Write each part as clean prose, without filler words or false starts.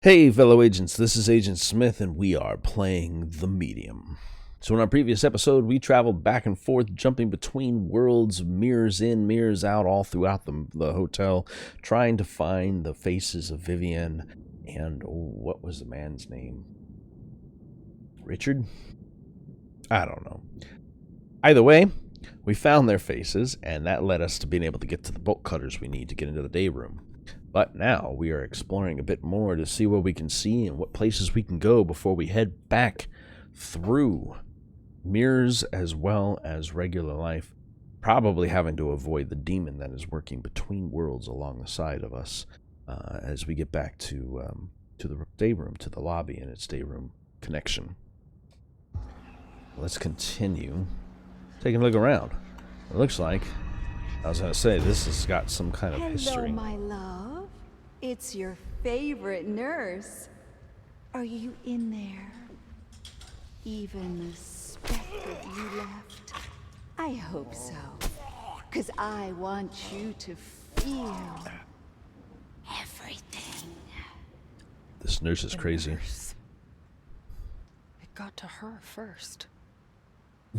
Hey fellow agents, this is Agent Smith and we are playing The Medium. So in our previous episode, we traveled back and forth, jumping between worlds, mirrors in, mirrors out, all throughout the hotel, trying to find the faces of Vivian and, what was the man's name? Richard? I don't know. Either way, we found their faces, and that led us to being able to get to the bolt cutters we need to get into the day room. But now we are exploring a bit more to see what we can see and what places we can go before we head back through mirrors as well as regular life, probably having to avoid the demon that is working between worlds along the side of us as we get back to the day room, to the lobby and its day room connection. Let's continue taking a look around. It looks like, I was going to say, this has got some kind of history. Hello, my love. It's your favorite nurse. Are you in there? Even the specter you left? I hope so. 'Cause I want you to feel everything. This nurse is crazy. Nurse. It got to her first.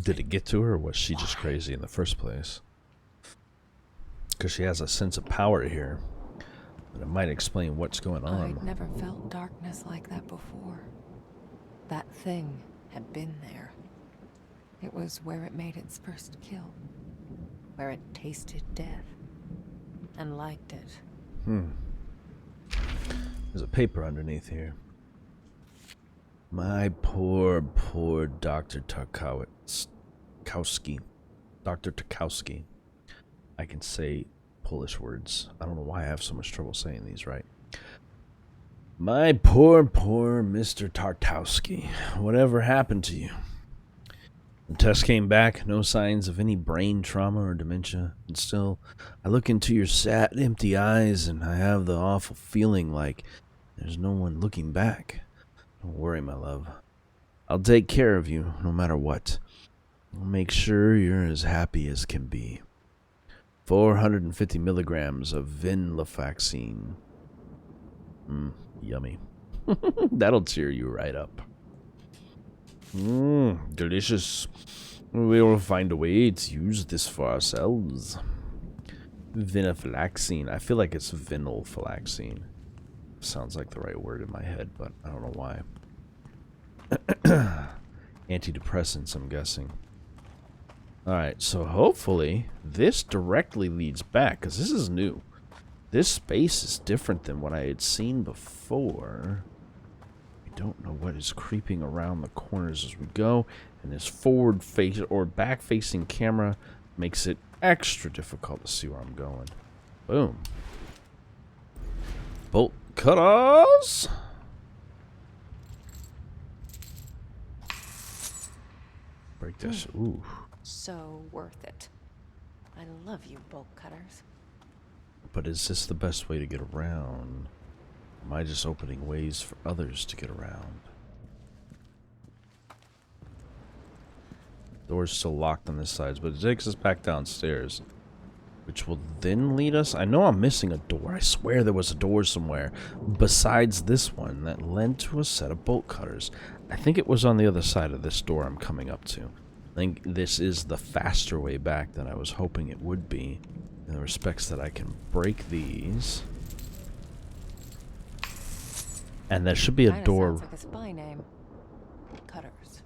Did it get to her, or was she just crazy in the first place? Because she has a sense of power here. But it might explain what's going on. I'd never felt darkness like that before. That thing had been there. It was where it made its first kill. Where it tasted death. And liked it. There's a paper underneath here. My poor Dr. Tarkowski. Dr. Tarkowski. I can say Polish words. I don't know why I have so much trouble saying these right. My poor Mr. Tarkowski. Whatever happened to you? The test came back, no signs of any brain trauma or dementia. And still, I look into your sad, empty eyes and I have the awful feeling like there's no one looking back. Don't worry, my love. I'll take care of you no matter what. I'll make sure you're as happy as can be. 450 milligrams of venlafaxine. Yummy. That'll cheer you right up. Delicious. We will find a way to use this for ourselves. Venlafaxine. I feel like it's venlafaxine. Sounds like the right word in my head, but I don't know why. Antidepressants, I'm guessing. Alright, so hopefully this directly leads back, because this is new. This space is different than what I had seen before. I don't know what is creeping around the corners as we go, and this forward face or back facing camera makes it extra difficult to see where I'm going. Boom. Bolt cutters. Break this. Ooh. So worth it. I love you, bolt cutters. But is this the best way to get around? Am I just opening ways for others to get around? Door's still locked on this side, but it takes us back downstairs. Which will then lead us... I know I'm missing a door. I swear there was a door somewhere besides this one that led to a set of bolt cutters. I think it was on the other side of this door I'm coming up to. I think this is the faster way back than I was hoping it would be, in the respects that I can break these. And there should be a door. Sounds like a spy name. Cutters.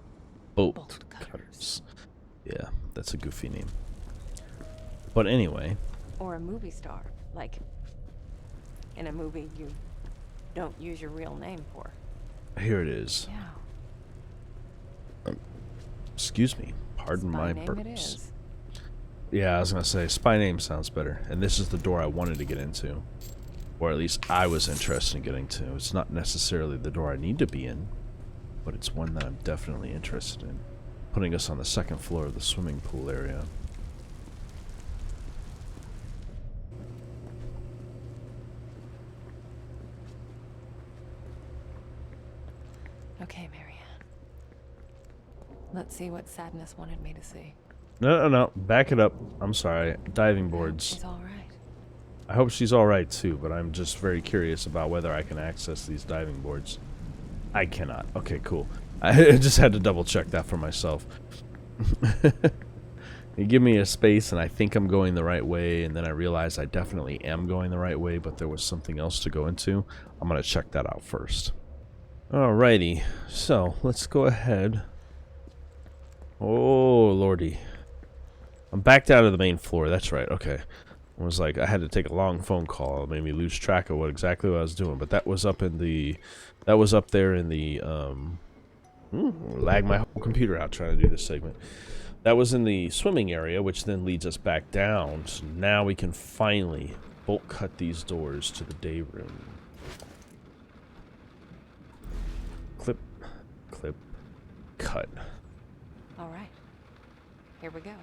Bolt cutters. Yeah, that's a goofy name. But anyway. Or a movie star. Like, in a movie you don't use your real name for. Here it is. Yeah. Excuse me. Pardon my Spy name it burps. is. Yeah, I was going to say, spy name sounds better. And this is the door I wanted to get into. Or at least I was interested in getting to. It's not necessarily the door I need to be in, but it's one that I'm definitely interested in. Putting us on the second floor of the swimming pool area. Okay, Marianne. Let's see what Sadness wanted me to see. No. Back it up. I'm sorry. Diving boards. It's all right. I hope she's alright too, but I'm just very curious about whether I can access these diving boards. I cannot. Okay, cool. I just had to double check that for myself. You give me a space and I think I'm going the right way, and then I realize I definitely am going the right way, but there was something else to go into. I'm going to check that out first. Alrighty, so let's go ahead. Oh, lordy. I'm backed out of the main floor, that's right, okay. I was like, I had to take a long phone call. It made me lose track of what exactly what I was doing, but that was up in the, that was up there in the, lag my whole computer out trying to do this segment. That was in the swimming area, which then leads us back down. So now we can finally bolt cut these doors to the day room. Clip, clip, cut. All right. Here we go.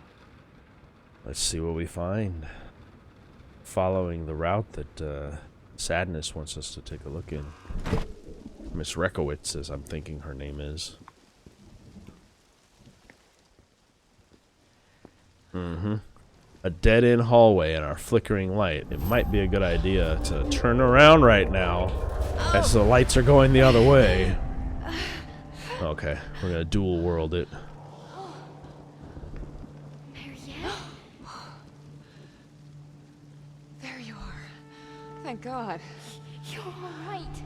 Let's see what we find. Following the route that Sadness wants us to take a look in. Miss Rekowitz, as I'm thinking her name is. A dead-end hallway and our flickering light. It might be a good idea to turn around right now as the lights are going the other way. Okay, we're gonna dual world it. There you are. Thank God. You're all right.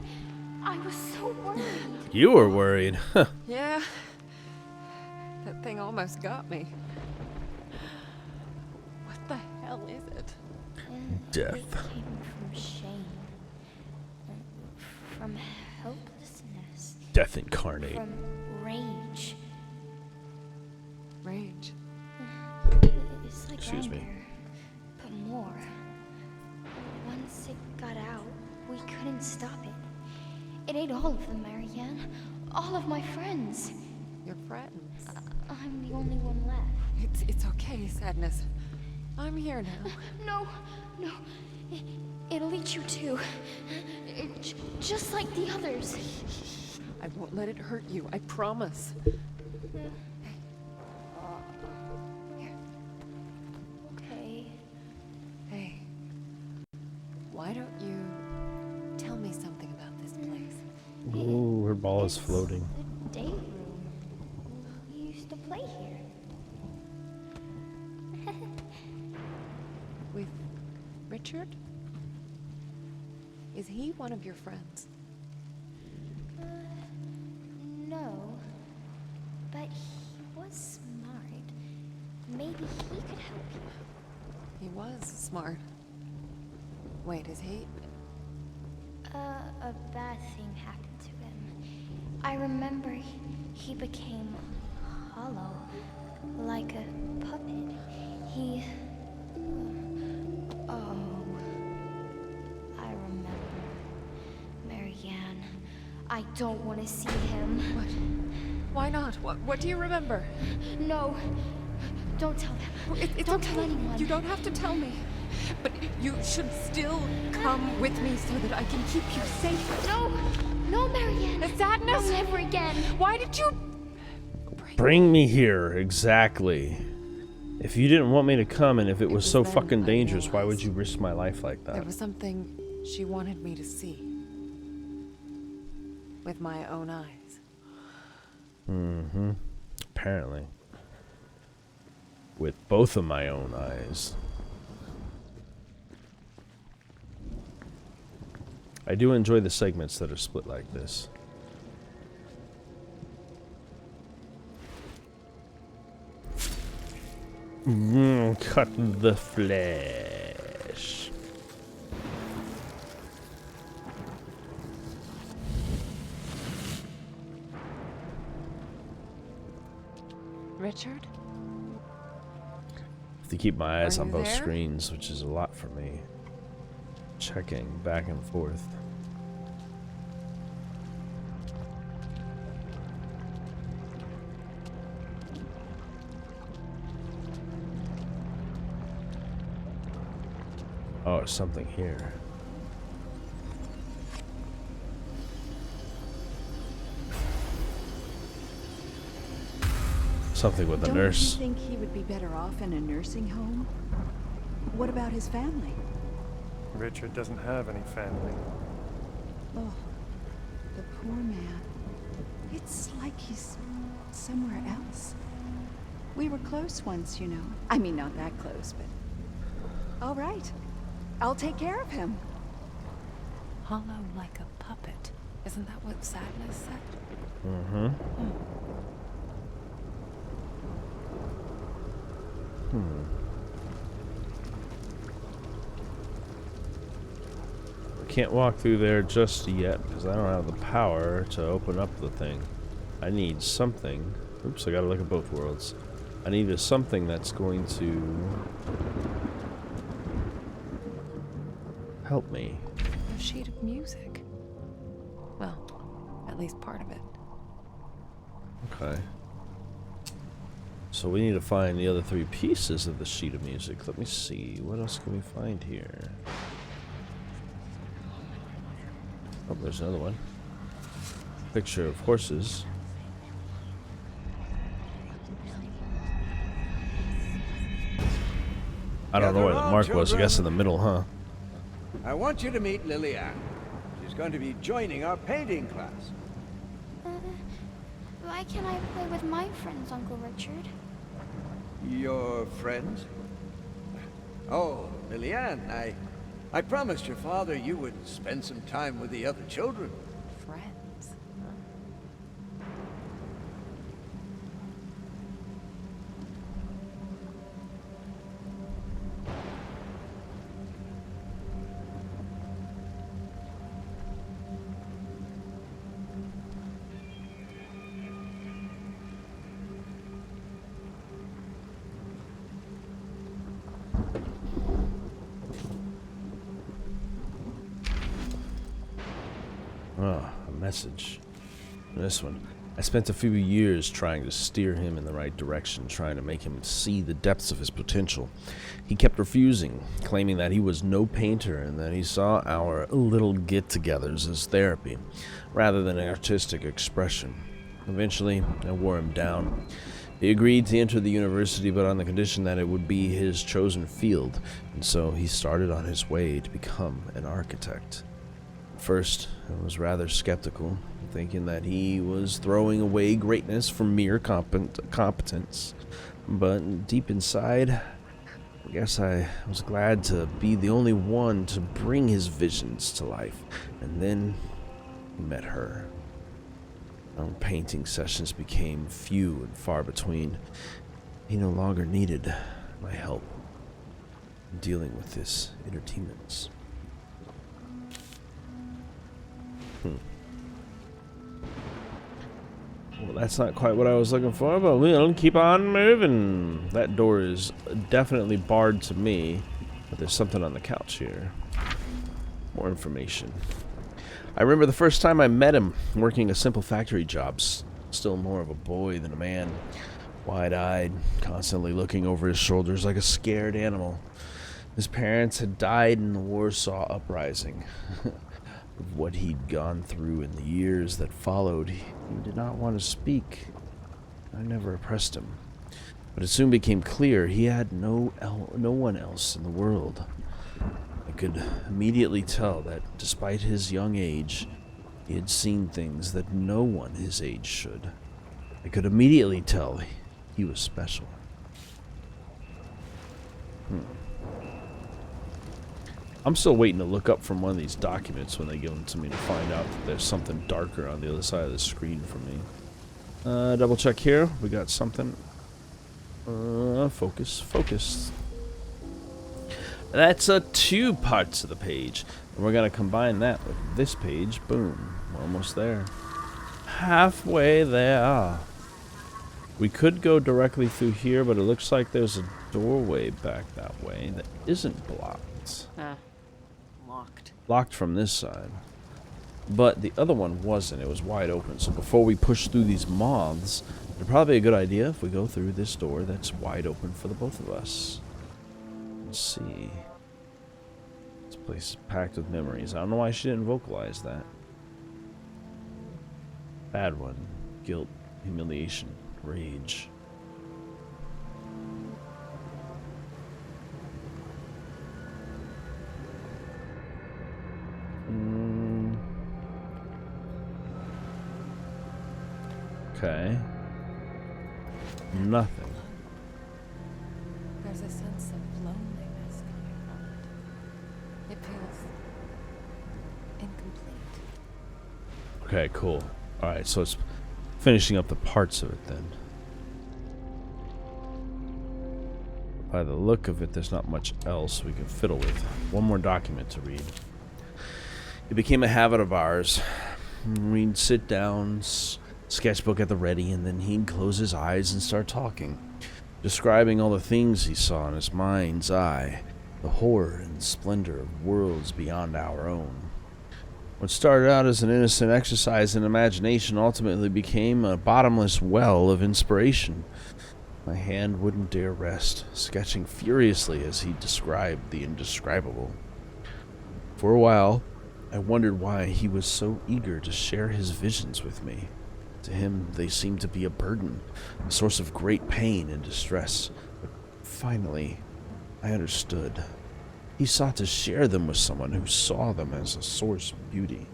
I was so worried. You were worried. Huh. Yeah. That thing almost got me. What the hell is it? Death. It came from shame. From helplessness. Death incarnate. From rage. Rage. It's like Excuse me. anger, but more. Once it got out, we couldn't stop it. It ate all of them, Marianne. All of my friends. Your friends. I'm the only one left. It's okay, Sadness. I'm here now. No. It'll eat you too. Just like the others. I won't let it hurt you, I promise. Okay. Hey, why don't you tell me something about this place? Ooh, her ball is floating. The day room. We used to play here. With Richard? Is he one of your friends? No. But he was smart. Maybe he could help you. He was smart. Wait, is he? A bad thing happened to him. I remember he became hollow, like a puppet. He... Oh... I remember. Marianne, I don't want to see him. What? Why not? What do you remember? No. Don't tell them. It's Don't okay. tell anyone. You don't have to tell me. But you should still come with me so that I can keep you safe. No, Marianne. The sadness? No, never again. Why did you... Bring me here, exactly. If you didn't want me to come and if it was so then fucking I dangerous, why would realized you risk my life like There that? was something she wanted me to see. With my own eyes. Apparently. With both of my own eyes. I do enjoy the segments that are split like this. Cut the flesh. Richard? Have to keep my eyes Are on you both there? screens, which is a lot for me. Checking back and forth. Oh, there's something here. Something with the Don't nurse. you think he would be better off in a nursing home? What about his family? Richard doesn't have any family. Oh, the poor man. It's like he's somewhere else. We were close once, you know. I mean, not that close, but... All right. I'll take care of him. Hollow like a puppet. Isn't that what Sadness said? I can't walk through there just yet because I don't have the power to open up the thing. I need something. Oops, I gotta look at both worlds. I need something that's going to help me. A sheet of music. Well, at least part of it. Okay. So we need to find the other 3 pieces of the sheet of music. Let me see. What else can we find here? Oh, there's another one. Picture of horses. I don't know where the mark was. I guess in the middle, huh? I want you to meet Liliane. She's going to be joining our painting class. Why can't I play with my friends, Uncle Richard? Your friends? Oh, Liliane, I promised your father you would spend some time with the other children. Friends. Ah, a message. This one. I spent a few years trying to steer him in the right direction, trying to make him see the depths of his potential. He kept refusing, claiming that he was no painter and that he saw our little get-togethers as therapy, rather than an artistic expression. Eventually, I wore him down. He agreed to enter the university, but on the condition that it would be his chosen field, and so he started on his way to become an architect. First, I was rather skeptical, thinking that he was throwing away greatness for mere competence. But deep inside, I guess I was glad to be the only one to bring his visions to life. And then he met her. Our painting sessions became few and far between. He no longer needed my help in dealing with his inner demons. Well, that's not quite what I was looking for, but we'll keep on moving. That door is definitely barred to me, but there's something on the couch here. More information. I remember the first time I met him, working a simple factory job. Still more of a boy than a man. Wide-eyed, constantly looking over his shoulders like a scared animal. His parents had died in the Warsaw Uprising. Of what he'd gone through in the years that followed, he did not want to speak. I never oppressed him. But it soon became clear he had no one else in the world. I could immediately tell that despite his young age, he had seen things that no one his age should. I could immediately tell he was special. I'm still waiting to look up from one of these documents when they give them to me to find out that there's something darker on the other side of the screen for me. Double check here. We got something. Focus. That's 2 parts of the page. And we're going to combine that with this page. Boom. We're almost there. Halfway there. We could go directly through here, but it looks like there's a doorway back that way that isn't blocked. Locked. Locked from this side. But the other one wasn't. It was wide open. So before we push through these moths, it'd probably be a good idea if we go through this door that's wide open for the both of us. Let's see. This place is packed with memories. I don't know why she didn't vocalize that. Bad one. Guilt, humiliation, rage. Okay. Nothing. There's a sense of loneliness coming from it. It feels incomplete. Okay, cool. Alright, so it's finishing up the parts of it then. By the look of it, there's not much else we can fiddle with. One more document to read. It became a habit of ours. We'd sit down, sketchbook at the ready, and then he'd close his eyes and start talking, describing all the things he saw in his mind's eye, the horror and splendor of worlds beyond our own. What started out as an innocent exercise in imagination ultimately became a bottomless well of inspiration. My hand wouldn't dare rest, sketching furiously as he described the indescribable. For a while, I wondered why he was so eager to share his visions with me. To him, they seemed to be a burden, a source of great pain and distress. But finally, I understood. He sought to share them with someone who saw them as a source of beauty,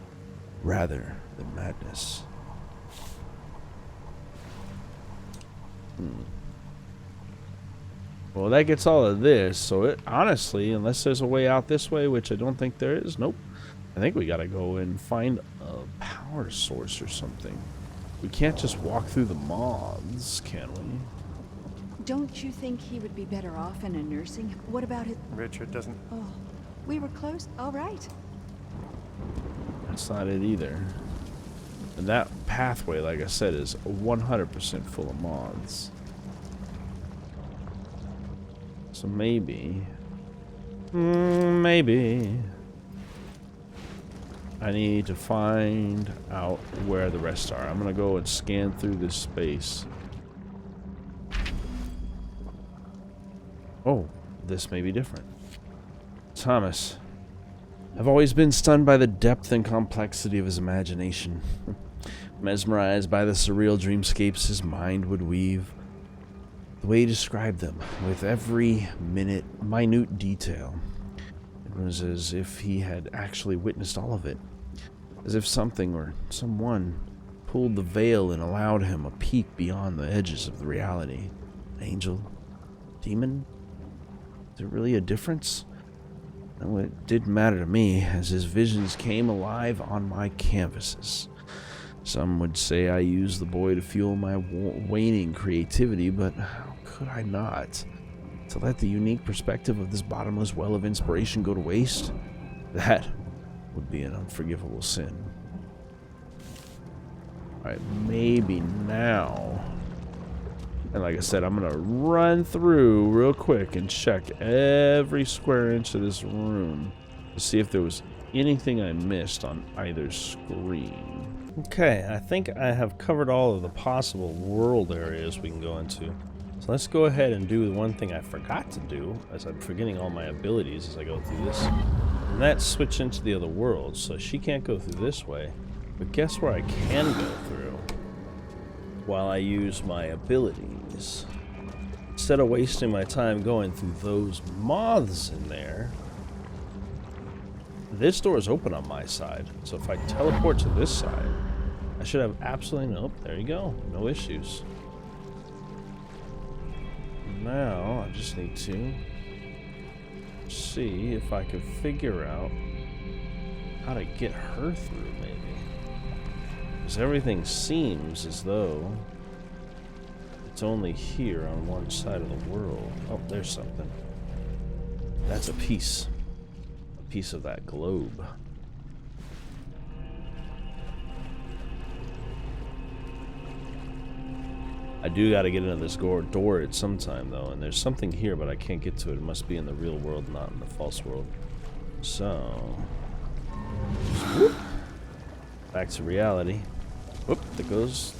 rather than madness. Well, that gets all of this, so it honestly, unless there's a way out this way, which I don't think there is, nope. I think we gotta go and find a power source or something. We can't just walk through the moths, can we? Don't you think he would be better off in a nursing? What about it? Richard doesn't... Oh, we were close. All right. That's not it either. And that pathway, like I said, is 100% full of moths. So maybe... maybe... I need to find out where the rest are. I'm gonna go and scan through this space. Oh, this may be different. Thomas. I've always been stunned by the depth and complexity of his imagination. Mesmerized by the surreal dreamscapes his mind would weave. The way he described them, with every minute detail. It was as if he had actually witnessed all of it. As if something or someone pulled the veil and allowed him a peek beyond the edges of the reality. An angel? Demon? Is there really a difference? No, it didn't matter to me, as his visions came alive on my canvases. Some would say I used the boy to fuel my waning creativity, but how could I not? To let the unique perspective of this bottomless well of inspiration go to waste? That would be an unforgivable sin. Alright, maybe now. And like I said, I'm gonna run through real quick and check every square inch of this room to see if there was anything I missed on either screen. Okay, I think I have covered all of the possible world areas we can go into. So let's go ahead and do the one thing I forgot to do, as I'm forgetting all my abilities as I go through this. And that's switch into the other world, so she can't go through this way. But guess where I can go through while I use my abilities? Instead of wasting my time going through those moths in there, this door is open on my side. So if I teleport to this side, I should have absolutely nope. There you go. No issues. Now I just need to see if I can figure out how to get her through, maybe. Because everything seems as though it's only here on one side of the world. Oh, there's something. That's a piece of that globe. I do got to get into this door at some time, though, and there's something here, but I can't get to it. It must be in the real world, not in the false world. So, whoop, back to reality. Whoop, there goes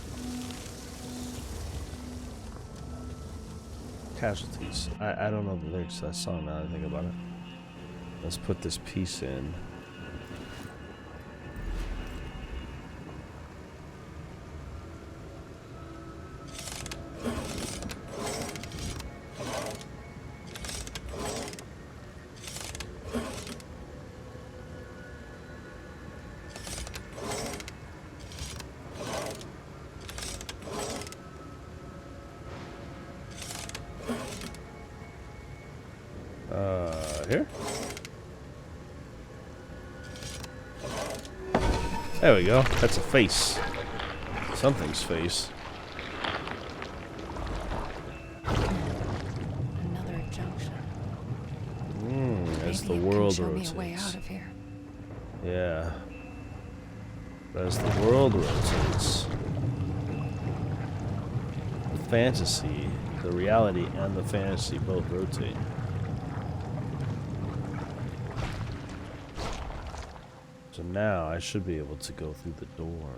casualties. I don't know the lyrics to that song now that I think about it. Let's put this piece in. out here? There we go. That's a face. Something's face. Another junction. As the Maybe it world can show rotates. me a way out of here. Yeah. As the world rotates, the fantasy, the reality, and the fantasy both rotate. So now I should be able to go through the door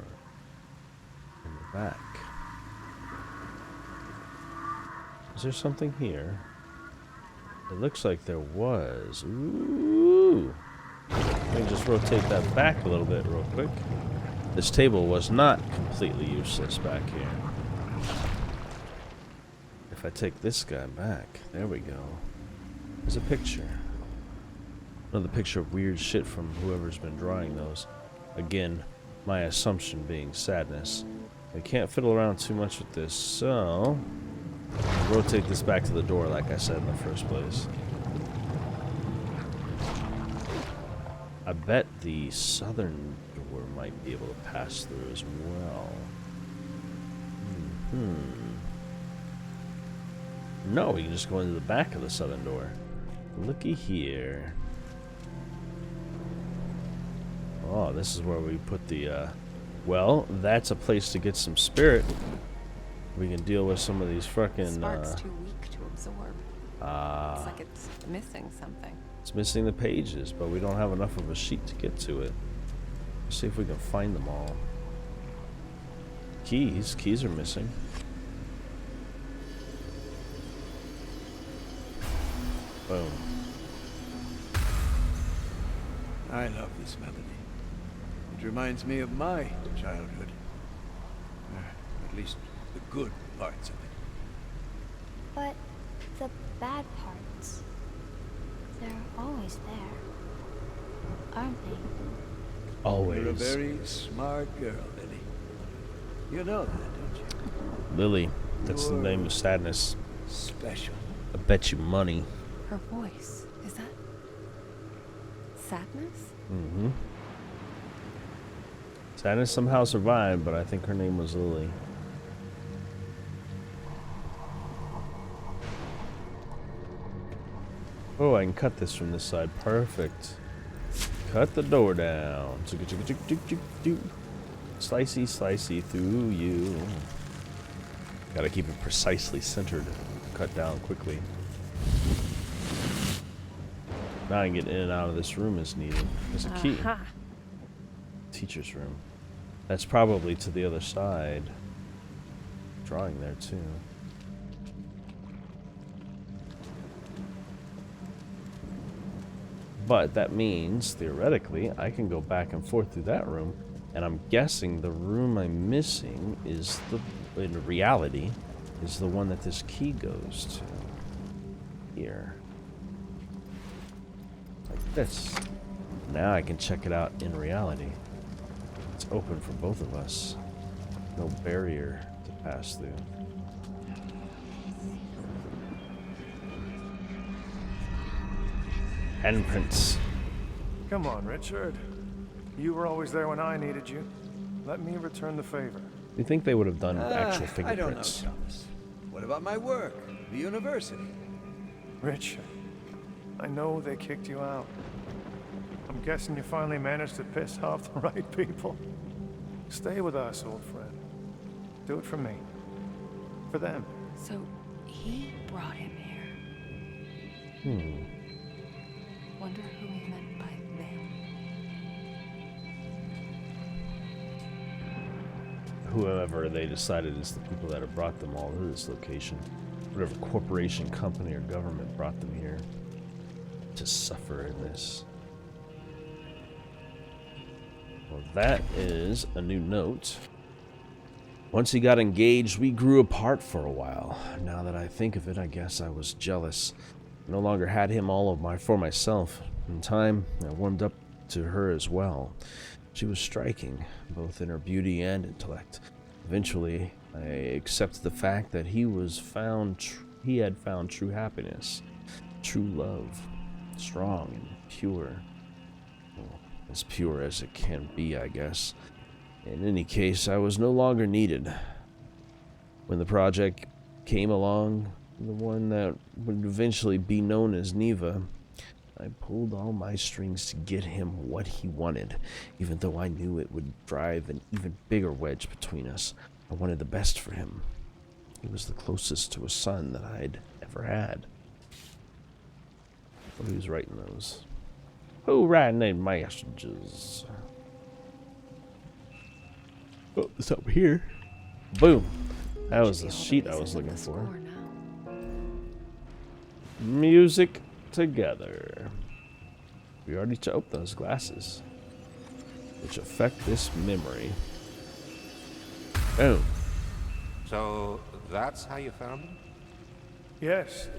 in the back. Is there something here? It looks like there was. Ooh! Let me just rotate that back a little bit real quick. This table was not completely useless back here. If I take this guy back, there we go. There's a picture. Another picture of weird shit from whoever's been drawing those. Again, my assumption being sadness. I can't fiddle around too much with this, so I'll rotate this back to the door like I said in the first place. I bet the southern door might be able to pass through as well. No, we can just go into the back of the southern door. Looky here. Oh, this is where we put the, well, that's a place to get some spirit. We can deal with some of these fucking, Spark's too weak to absorb. It's like it's missing something. It's missing the pages, but we don't have enough of a sheet to get to it. Let's see if we can find them all. Keys. Keys are missing. Boom. I love this melody. It reminds me of my childhood. At least the good parts of it. But the bad parts, they're always there, aren't they? Always. You're a very smart girl, Lily. You know that, don't you? Lily. That's the name of sadness. Special. I bet you money. Her voice, is that sadness? Mm-hmm. Sadness somehow survived, but I think her name was Lily. Oh, I can cut this from this side. Perfect. Cut the door down. Slicey, slicey through you. Gotta keep it precisely centered. Cut down quickly. Now I can get in and out of this room as needed. There's a key. Teacher's room. That's probably to the other side. Drawing there too. But that means, theoretically, I can go back and forth through that room. And I'm guessing the room I'm missing is the, in reality, is the one that this key goes to. Here. Like this. Now I can check it out in reality. It's open for both of us. No barrier to pass through. Handprints. Come on, Richard. You were always there when I needed you. Let me return the favor. You think they would have done actual I don't know, fingerprints? Thomas. What about my work? The university? Richard, I know they kicked you out. I'm guessing you finally managed to piss off the right people. Stay with us, old friend. Do it for me. For them. So he brought him here. Wonder who he meant by them. Whoever they decided is the people that have brought them all to this location. Whatever corporation, company, or government brought them here to suffer in this. Well, that is a new note. Once he got engaged, we grew apart for a while. Now that I think of it, I guess I was jealous. I no longer had him all for myself. In time, I warmed up to her as well. She was striking, both in her beauty and intellect. Eventually, I accepted the fact that he had found true happiness, true love. strong and pure. Well, as pure as it can be, I guess. In any case, I was no longer needed. When the project came along, the one that would eventually be known as Neva, I pulled all my strings to get him what he wanted, even though I knew it would drive an even bigger wedge between us. I wanted the best for him. He was the closest to a son that I'd ever had. Who's writing those? Who writing these messages? Oh, it's over here. Boom. That was the sheet I was looking for. Music together. We already chose those glasses, which affect this memory. Boom. So that's how you found him? Yes,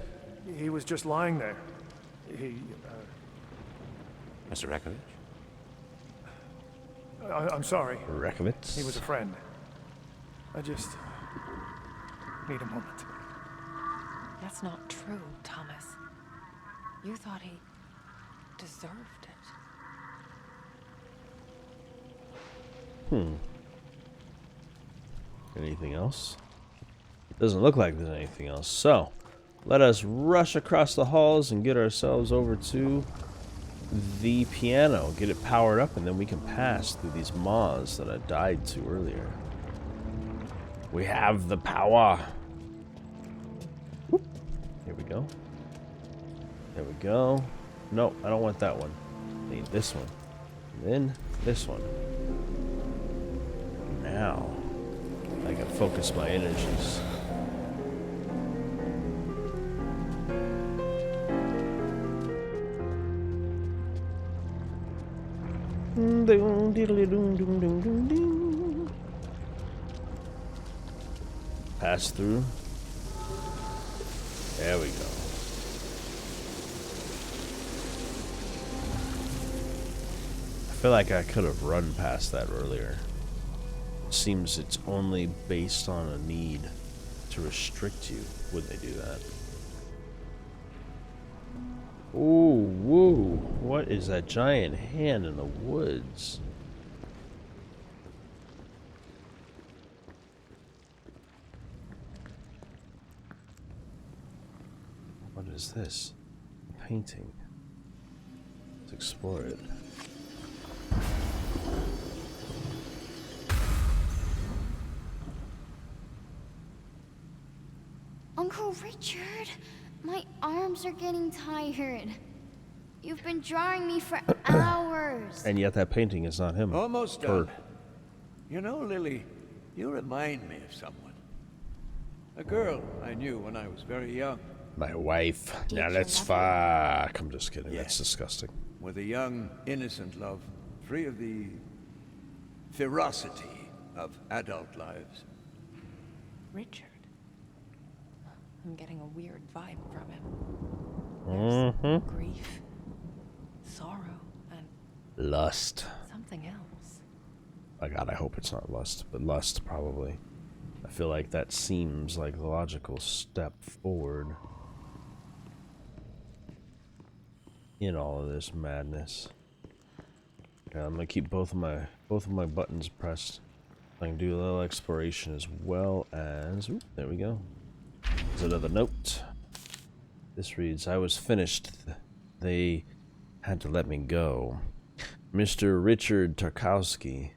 he was just lying there. He, Mr. Rekovich? I'm sorry. Rekovitz. He was a friend. I just need a moment. That's not true, Thomas. You thought he deserved it. Anything else? Doesn't look like there's anything else. So, let us rush across the halls and get ourselves over to the piano. Get it powered up, and then we can pass through these maws that I died to earlier. We have the power. Whoop. Here we go. There we go. No, I don't want that one. I need this one. And then this one. Now, I can focus my energies. Pass through. There we go. I feel like I could have run past that earlier. Seems it's only based on a need to restrict you when they do that. Ooh, woo. What is that giant hand in the woods? What is this? Painting. Let's explore it. Uncle Richard, my arms are getting tired. You've been drawing me for hours. And yet that painting is not him. Almost done. You know, Lily, you remind me of someone. A girl I knew when I was very young. My wife. Now Did let's you love her? fuck. I'm just kidding. That's disgusting. With a young, innocent love, free of the ferocity of adult lives. Richard. I'm getting a weird vibe from him. Mm-hmm. Grief, sorrow, and Lust. something else. My God, I hope it's not lust, but lust probably. I feel like that seems like the logical step forward in all of this madness. Yeah, I'm gonna keep both of my buttons pressed. I can do a little exploration as well as. Ooh, there we go. There's another note. This reads, I was finished. They had to let me go. Mr. Richard Tarkowski,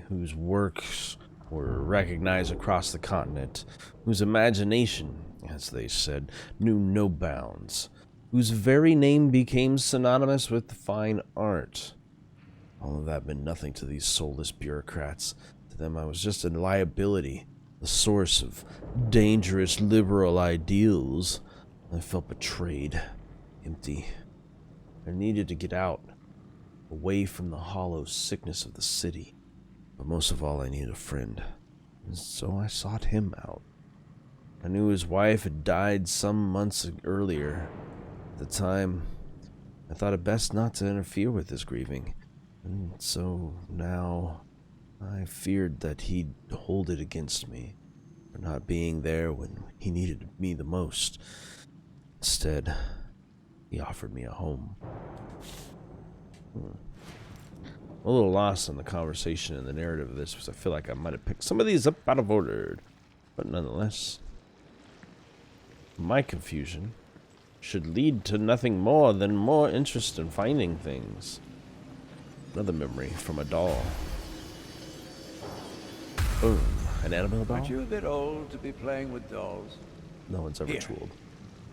whose works were recognized across the continent, whose imagination, as they said, knew no bounds, whose very name became synonymous with fine art. All of that meant nothing to these soulless bureaucrats. To them I was just a liability, the source of dangerous liberal ideals. I felt betrayed, empty. I needed to get out, away from the hollow sickness of the city. But most of all, I needed a friend. And so I sought him out. I knew his wife had died some months earlier. At the time, I thought it best not to interfere with his grieving. And so now I feared that he'd hold it against me for not being there when he needed me the most. Instead, He offered me a home. A little lost in the conversation and the narrative of this because I feel like I might have picked some of these up out of order. But nonetheless, my confusion should lead to nothing more than more interest in finding things. Another memory from a doll. Boom. An Annabelle doll? Aren't you a bit old to be playing with dolls? No one's ever Here. too old.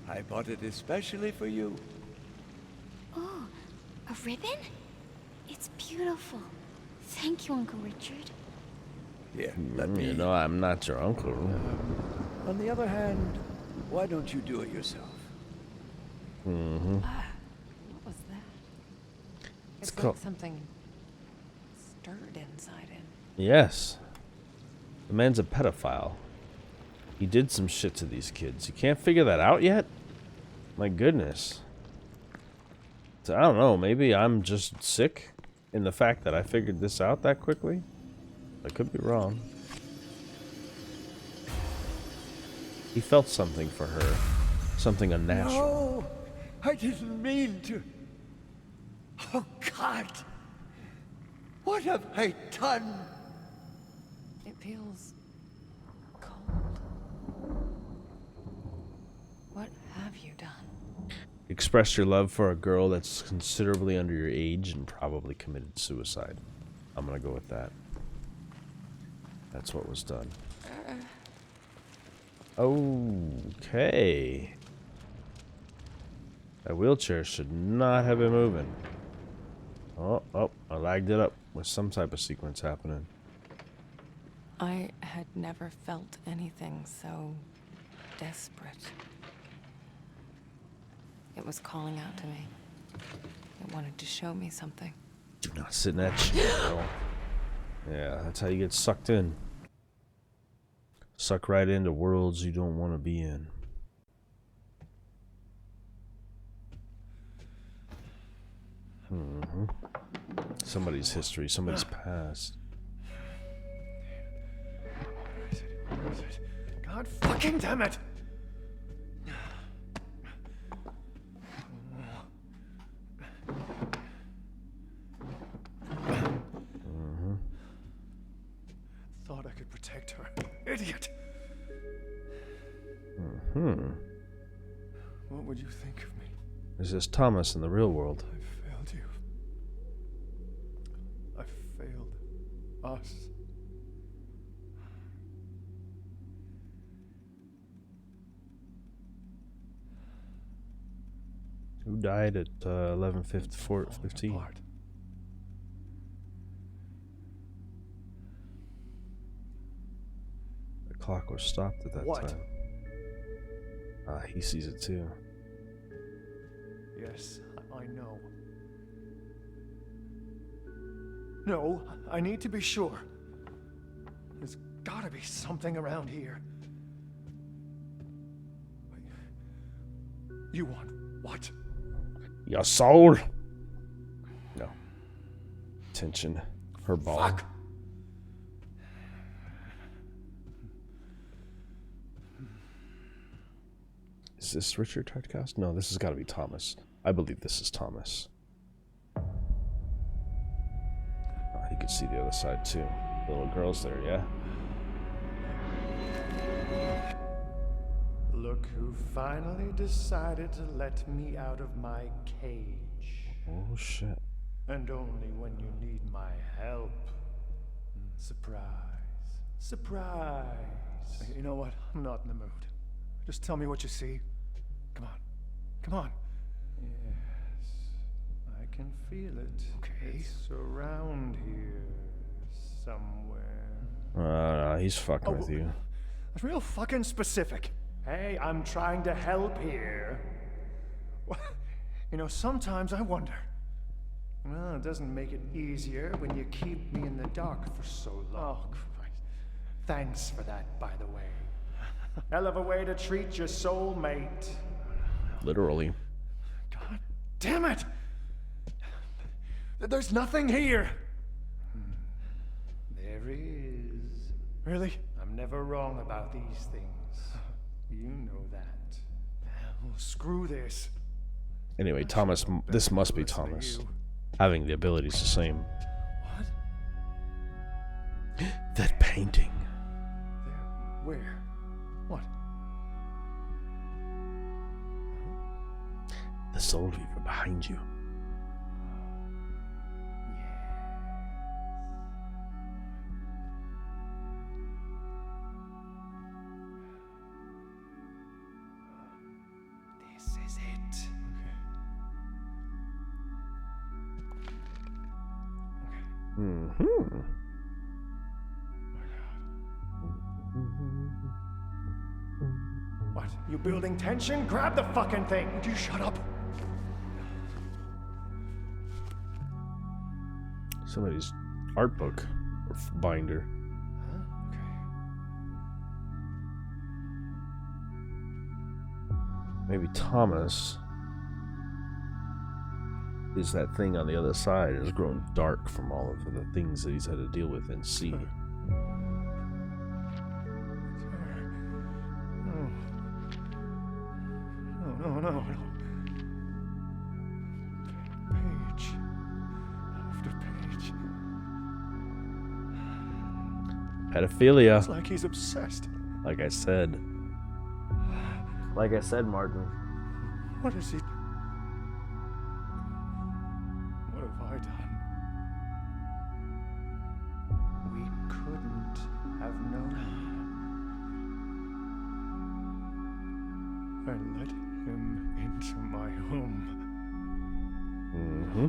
I bought it especially for you. Oh, a ribbon? It's beautiful. Thank you, Uncle Richard. Here, let me... You know, I'm not your uncle. On the other hand, why don't you do it yourself? Mm-hmm. What was that? It's like called... something stirred inside him. Yes. The man's a pedophile. He did some shit to these kids. You can't figure that out yet? My goodness. So, I don't know. Maybe I'm just sick in the fact that I figured this out that quickly. I could be wrong. He felt something for her. Something unnatural. No, I didn't mean to. Oh, God. What have I done? It feels cold. What have you done? Express your love for a girl that's considerably under your age and probably committed suicide. I'm gonna go with that. That's what was done. Okay. That wheelchair should not have been moving. Oh, I lagged it up with some type of sequence happening. I had never felt anything so desperate. It was calling out to me. It wanted to show me something. Do not sit in that chair, girl. Yeah, that's how you get sucked in. Suck right into worlds you don't want to be in. Mm-hmm. Somebody's history, somebody's past. God fucking damn it! Thought I could protect her. Idiot! What would you think of me? This is Thomas in the real world. I failed you. I failed us. Who died at 11:15? The clock was stopped at that time. He sees it too. Yes, I know. No, I need to be sure. There's gotta be something around here. You want what? Your soul. No. Attention. Her ball. Fuck. Is this Richard Tartcast? No, this has got to be Thomas. I believe this is Thomas. You can see the other side too. The little girl's there, yeah? Look who finally decided to let me out of my cage. Oh, shit. And only when you need my help. Surprise. Surprise. You know what? I'm not in the mood. Just tell me what you see. Come on. Come on. Yes. I can feel it. Okay. It's around here. Somewhere. He's fucking with you. That's real fucking specific. Hey, I'm trying to help here. You know, sometimes I wonder. Well, it doesn't make it easier when you keep me in the dark for so long. Oh, Christ. Thanks for that, by the way. Hell of a way to treat your soulmate. Literally. God damn it! There's nothing here! There is. Really? I'm never wrong about these things. You know that. Well, screw this. Anyway, Thomas, this must be Thomas. Having the abilities the same. What? That painting. There. Where? What? The Soul Reaver behind you. This is it. Mm-hmm. What? You building tension? Grab the fucking thing! Would you shut up? Somebody's art book or binder. Huh? Okay. Maybe Thomas is that thing on the other side and has grown dark from all of the things that he's had to deal with and see. No. Page after page. Pedophilia. It's like he's obsessed. Like I said. Like I said, Martin. What is he? What have I done? We couldn't have known. I let him into my home. Mm-hmm.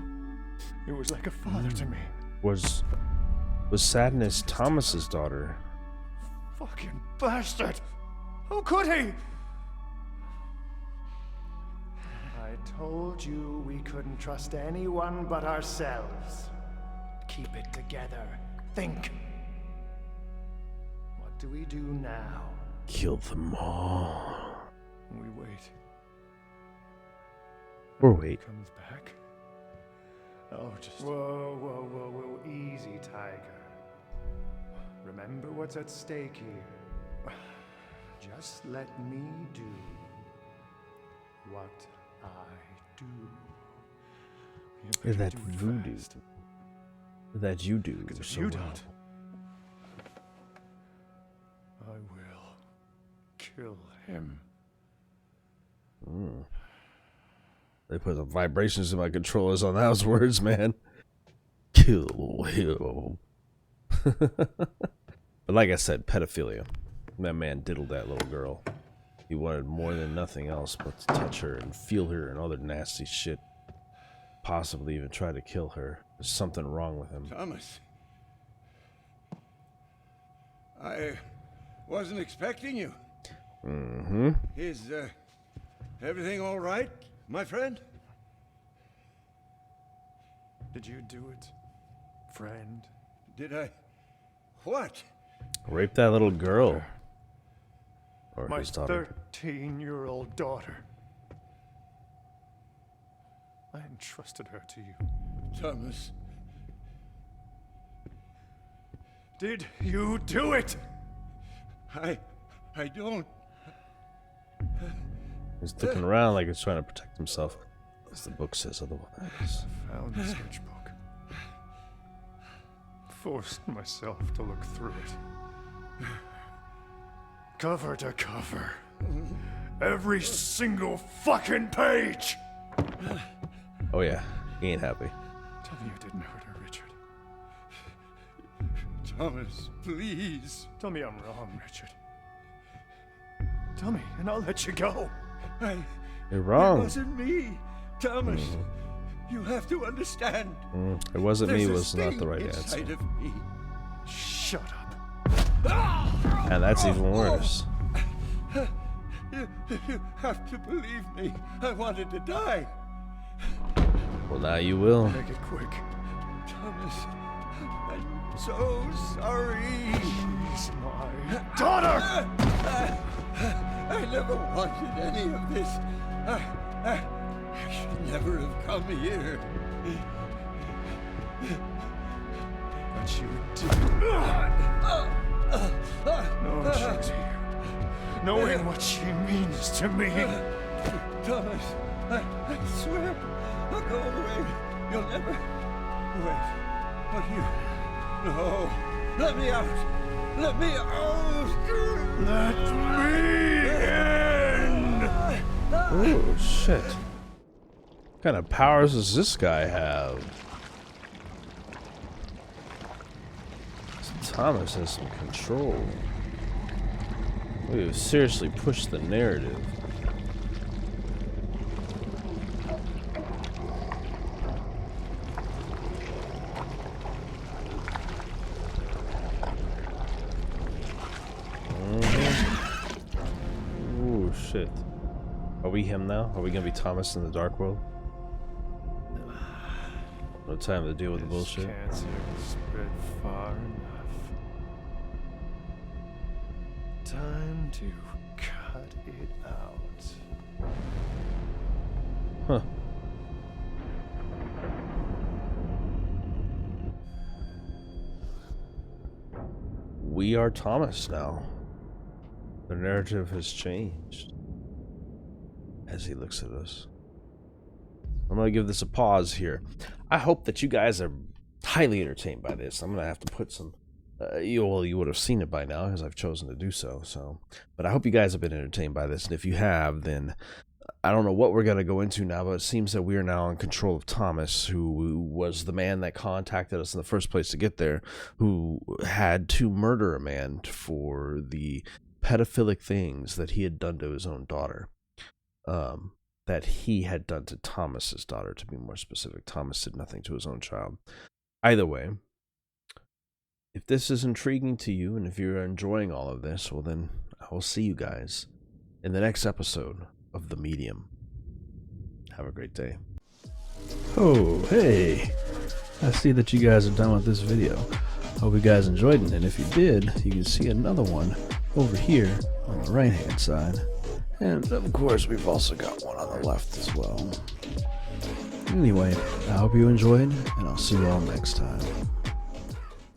He was like a father to me. Was Sadness Thomas's daughter? Fucking bastard! How could he? I told you we couldn't trust anyone but ourselves. Keep it together. Think. What do we do now? Kill them all. We wait. Or wait. He comes back. Oh, just whoa, easy, Tiger. Remember what's at stake here. Just let me do what I do. Is that voodoo that you do Because if so you well? don't, I will kill him. They put the vibrations in my controllers on those words, man. Kill him. But like I said, pedophilia. That man diddled that little girl. He wanted more than nothing else but to touch her and feel her and other nasty shit. Possibly even try to kill her. There's something wrong with him. Thomas. I wasn't expecting you. Mm-hmm. Is, everything all right, my friend? Did you do it, friend? Did I? What? Rape that little girl. Or My his daughter. 13-year-old daughter. I entrusted her to you. Thomas. Did you do it? I don't. He's looking around like he's trying to protect himself. As the book says otherwise. Found the sketchbook. Forced myself to look through it. Cover to cover. Every single fucking page! Oh yeah, he ain't happy. Tell me you didn't hurt her, Richard. Thomas, please. Tell me I'm wrong, Richard. Tell me, and I'll let you go. You're wrong. It wasn't me. Thomas, you have to understand. It wasn't me, There's a was not the sting right inside answer. of me. Shut up. And that's even worse. You have to believe me. I wanted to die. Well, now you will. Make it quick. Thomas, I'm so sorry. She's my daughter! I never wanted any of this. I should never have come here. But you did. Knowing she's here. Knowing what she means to me. Thomas, I swear I'll go away. You'll never... Wait. But you... No. Let me out. Let me out. Let me in! Oh, shit. What kind of powers does this guy have? Thomas has some control. We've seriously pushed the narrative. Oh shit. Are we him now? Are we gonna be Thomas in the dark world? No time to deal with the bullshit. Cancer has spread far enough. Time to cut it out. Huh. We are Thomas now. The narrative has changed. As he looks at us. I'm gonna give this a pause here. I hope that you guys are highly entertained by this. I'm gonna have to put some you would have seen it by now because I've chosen to do so. But I hope you guys have been entertained by this, and if you have, then I don't know what we're gonna go into now, but it seems that we are now in control of Thomas, who was the man that contacted us in the first place to get there, who had to murder a man for the pedophilic things that he had done to his own daughter. That he had done to Thomas's daughter, to be more specific. Thomas did nothing to his own child. Either way, if this is intriguing to you, and if you're enjoying all of this, well then, I will see you guys in the next episode of The Medium. Have a great day. Oh, hey! I see that you guys are done with this video. Hope you guys enjoyed it, and if you did, you can see another one over here on the right-hand side. And of course, we've also got one on the left as well. Anyway, I hope you enjoyed, and I'll see you all next time.